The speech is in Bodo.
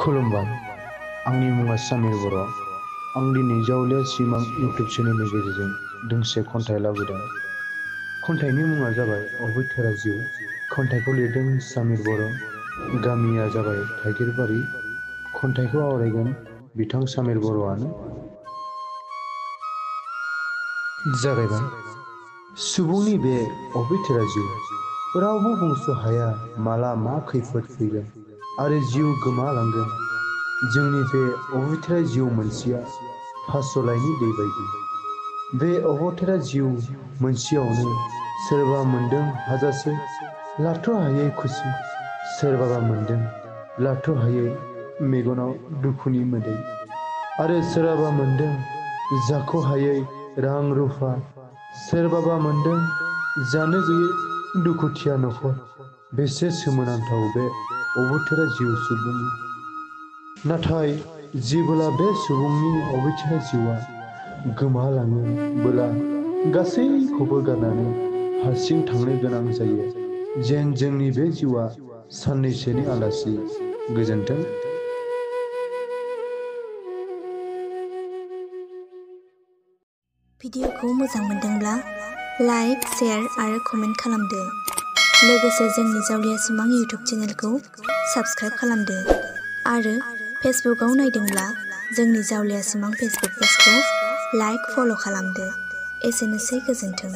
खुलुमबाय आंनि मुङा सामिर बर'। आं दिनै जावलिया सिमां इउटुब चेनेलनि गेजेरजों दोंसे खन्थाइ लाबोदों। खन्थाइनि मुङा जाबाय अबैथोरा जिउ। खन्थाइखौ लिरदों सामिर बर'। गामिया जाबाय थाइगिरबारि। खन्थाइखौ आवरायगोन बिथां सामिर बर'आनो। जागायबाय। सुबुंनि बे अबैथोरा जिउ, रावबो बुंस' हाया माला मा खैफोद फैगोन आरो जिउ गोमालांगोन। जोंनि बे अबैथोरा जिउ मोनसेया फासस'लायनि दै बायदि। बे अबथोरा जिउ मोनसेयावनो सोरबा मोनदों हाजासे लाथ्र'हायै खुसि, सोरबाबा मोनदों लाथ्र'हायै मेगनाव दुखुनि मोदै, आरो सोरबाबा मोनदों जाख'हायै रां रुफा, सोरबाबा मोनदों जानो गैयै दुखुथिया न'खर। बेसे सोमोनांथाव बे अबथोरा जिउ सुबुंनि। नाथाय जेबोला बे सुबुंनि अबैथोरा जिउआ गोमालाङोबोला गासैखौबो गारनानै हारसिं थांनो गोनां जायो। जेन जोंनि बे जिउआ साननैसोनि आलासि। गोजोन्थों। भिडिअखौ मोजां मोनदोंब्ला लाइक, शेयार आरो कमेन्ट खालामदो। लोगोसे जोंनि जावलिया सिमां इउटुब चेनेलखौ साबस्क्राइब खालामदो। आरो फेसबुकआव नायदोंब्ला जोंनि जावलिया सिमां फेसबुक पेजखौ लाइक, फल' खालामदो। एसेनोसै, गोजोन्थों।